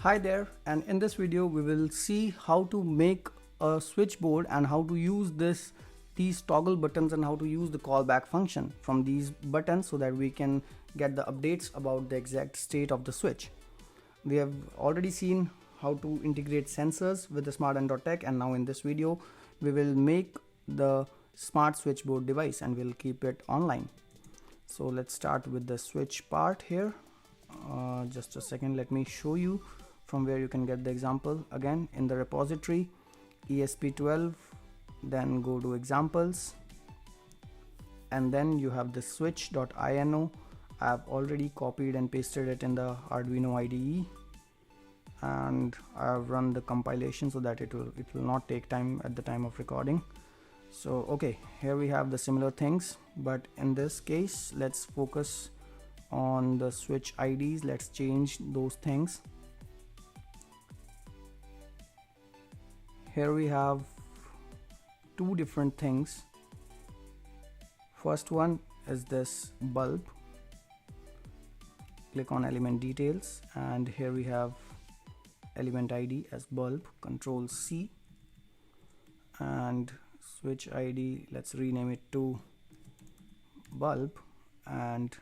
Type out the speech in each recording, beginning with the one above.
Hi there, and in this video we will see how to make a switchboard and how to use these toggle buttons and how to use the callback function from these buttons so that we can get the updates about the exact state of the switch. We have already seen how to integrate sensors with the SmarDen.tech, and now in this video we will make the smart switchboard device and we'll keep it online. So let's start with the switch part here. Just a second, let me show you from where you can get the example. Again, in the repository ESP12, then go to examples, and then you have the switch.ino. I have already copied and pasted it in the Arduino IDE, and I have run the compilation so that it will not take time at the time of recording. So okay, here we have the similar things, but in this case let's focus on the switch IDs. Let's change those things. Here we have two different things. First one is this bulb. Click on element details, and here we have element ID as bulb. Control C, and switch ID, let's rename it to bulb and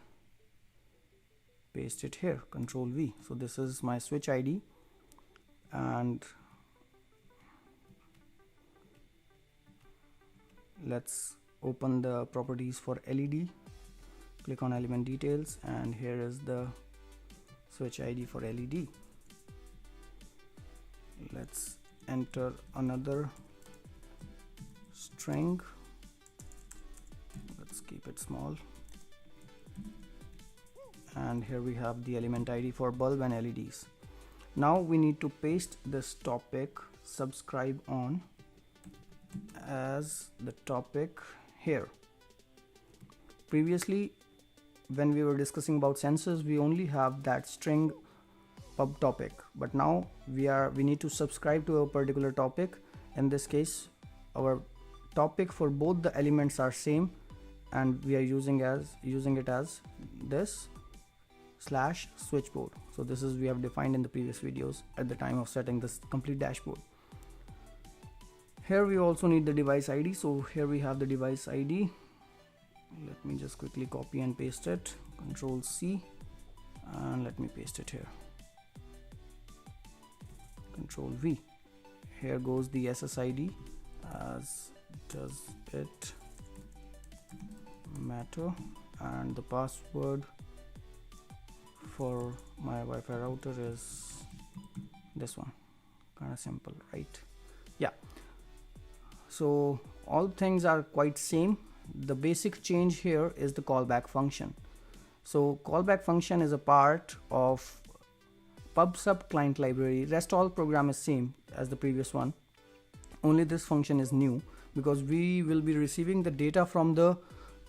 paste it here. Control V. So this is my switch ID, and let's open the properties for LED. Click on element details, and here is the switch ID for LED. Let's enter another string. Let's keep it small, and here we have the element ID for bulb and LEDs. Now we need to paste this topic subscribe on as the topic here. Previously, when we were discussing about sensors, we only have that string pub topic, but now we need to subscribe to a particular topic. In this case, our topic for both the elements are same, and we are using it as this / switchboard. So this is we have defined in the previous videos at the time of setting this complete dashboard. Here we also need the device ID, so here we have the device ID. Let me just quickly copy and paste it. Control C, and let me paste it here. Control V. Here goes the SSID, as does it matter, and the password for my Wi-Fi router is this one. Kind of simple, right? Yeah. So all things are quite same. The basic change here is the callback function. So callback function is a part of pub/sub client library. Rest all program is same as the previous one. Only this function is new because we will be receiving the data from the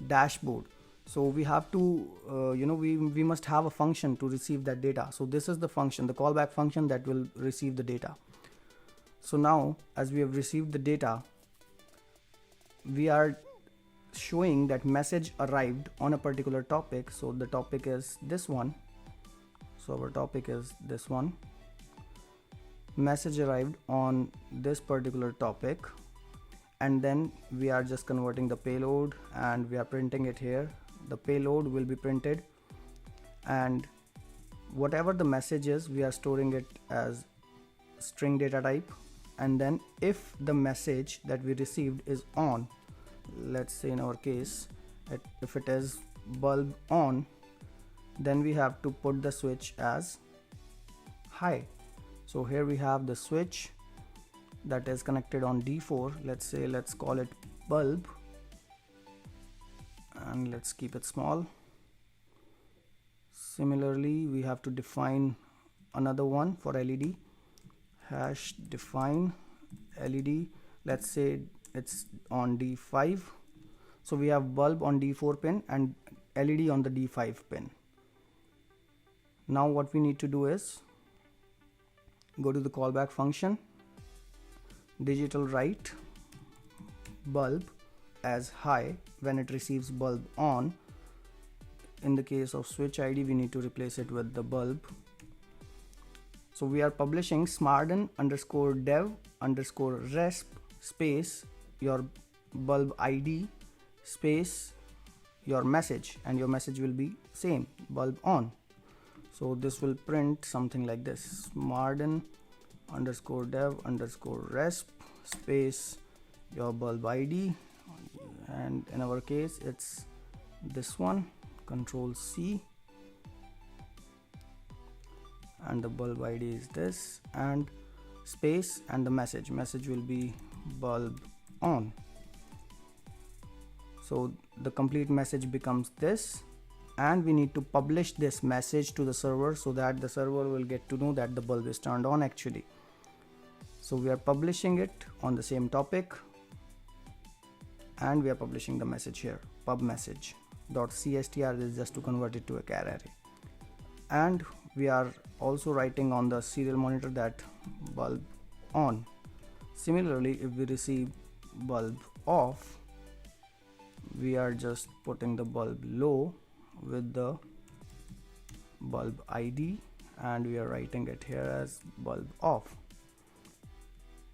dashboard. So we have to, we must have a function to receive that data. So this is the function, the callback function that will receive the data. So now, as we have received the data, we are showing that message arrived on a particular topic. So the topic is this one. So our topic is this one. Message arrived on this particular topic, and then we are just converting the payload and we are printing it here. The payload will be printed, and whatever the message is, we are storing it as string data type. And then if the message that we received is on, let's say in our case if it is bulb on, then we have to put the switch as high. So here we have the switch that is connected on D4. Let's call it bulb, and let's keep it small. Similarly, we have to define another one for LED. #define LED. Let's say it's on D5. So we have bulb on D4 pin and LED on the D5 pin. Now what we need to do is go to the callback function, digital write bulb as high when it receives bulb on. In the case of switch ID, we need to replace it with the bulb. So we are publishing SmarDen_dev_resp space your bulb ID space your message, and your message will be same, bulb on. So this will print something like this: SmarDen_dev_resp space your bulb ID, and in our case it's this one, Control C, and the bulb ID is this, and space, and the message will be bulb on. So the complete message becomes this, and we need to publish this message to the server so that the server will get to know that the bulb is turned on actually. So we are publishing it on the same topic, and we are publishing the message here, pub message.cstr is just to convert it to a char array. And we are also writing on the serial monitor that bulb on. Similarly, if we receive bulb off, we are just putting the bulb low with the bulb ID, and we are writing it here as bulb off.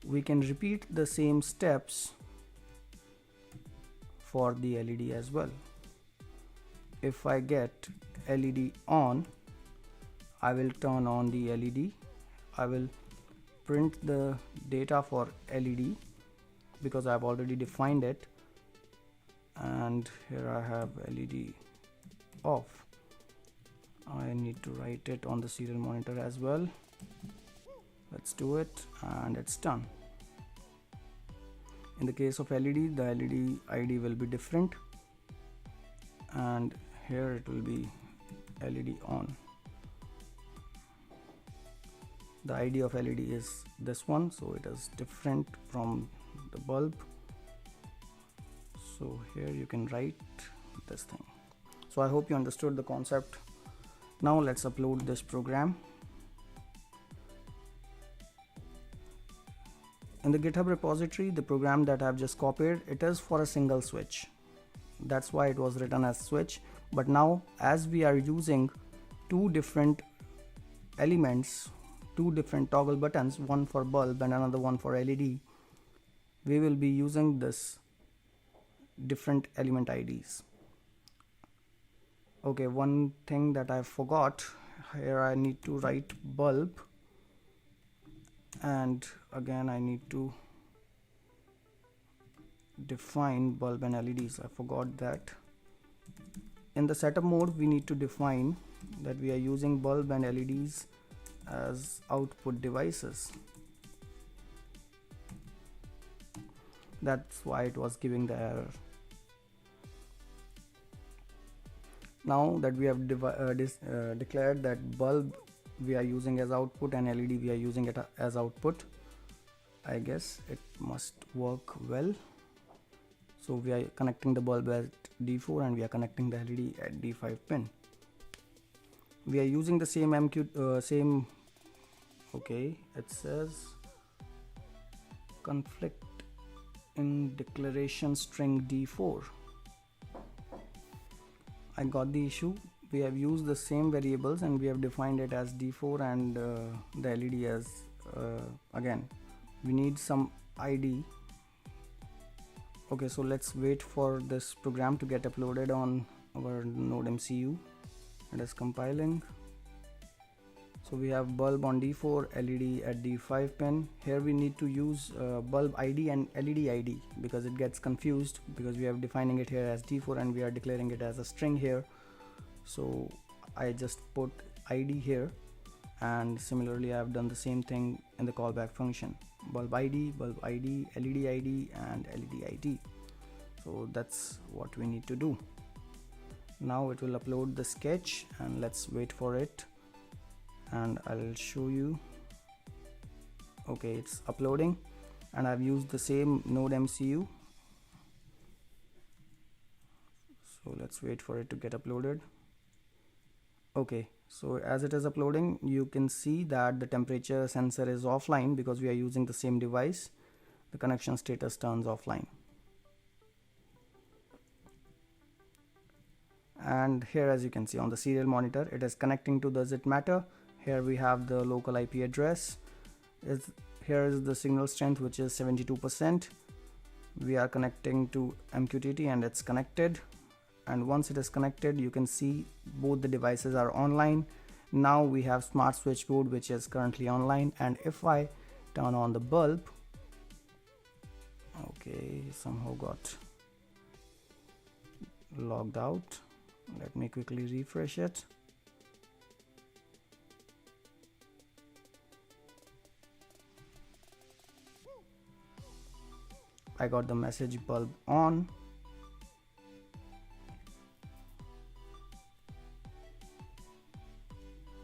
We can repeat the same steps for the LED as well. If I get LED on, I will turn on the LED. I will print the data for LED because I've already defined it, and here I have LED off. I need to write it on the serial monitor as well. Let's do it, and it's done. In the case of LED, the LED ID will be different, and here it will be LED on. The ID of LED is this one, so it is different from the bulb. So here you can write this thing. So I hope you understood the concept. Now let's upload this program. In the GitHub repository, the program that I've just copied, it is for a single switch. That's why it was written as switch. But now, as we are using two different elements, two different toggle buttons, one for bulb and another one for LED, we will be using this different element IDs. Okay, one thing that I forgot, here I need to write bulb, and again I need to define bulb and LEDs. I forgot that. In the setup mode, we need to define that we are using bulb and LEDs as output devices. That's why it was giving the error. Now that we have declared that bulb we are using as output and LED we are using it as output, I guess it must work well. So we are connecting the bulb at D4 and we are connecting the LED at D5 pin. We are using the same okay, it says conflict in declaration string D4. I got the issue. We have used the same variables and we have defined it as D4 and the LED as again we need some ID. Okay, so let's wait for this program to get uploaded on our node MCU. It is compiling. So we have bulb on D4, LED at D5 pin. Here we need to use bulb ID and LED ID because it gets confused because we are defining it here as D4 and we are declaring it as a string here. So I just put ID here, and similarly I have done the same thing in the callback function. Bulb ID, LED ID and LED ID. So that's what we need to do. Now it will upload the sketch and let's wait for it. And I'll show you. Okay, it's uploading and I've used the same node MCU. So let's wait for it to get uploaded. Okay, so as it is uploading, you can see that the temperature sensor is offline because we are using the same device. The connection status turns offline. And here, as you can see on the serial monitor, it is connecting to the ZIT matter. Here we have the local IP address. Here is the signal strength, which is 72%. We are connecting to MQTT and it's connected, and once it is connected you can see both the devices are online. Now we have smart switchboard which is currently online, and if I turn on the bulb, okay, somehow got logged out. Let me quickly refresh it. I got the message bulb on.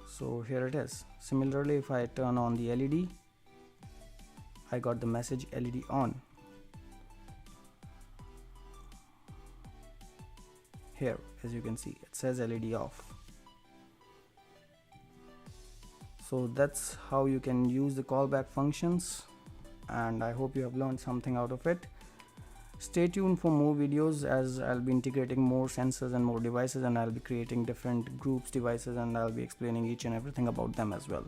So here it is. Similarly, if I turn on the LED, I got the message LED on. Here, as you can see, it says LED off. So that's how you can use the callback functions, and I hope you have learned something out of it. Stay tuned for more videos, as I'll be integrating more sensors and more devices, and I'll be creating different groups devices, and I'll be explaining each and everything about them as well.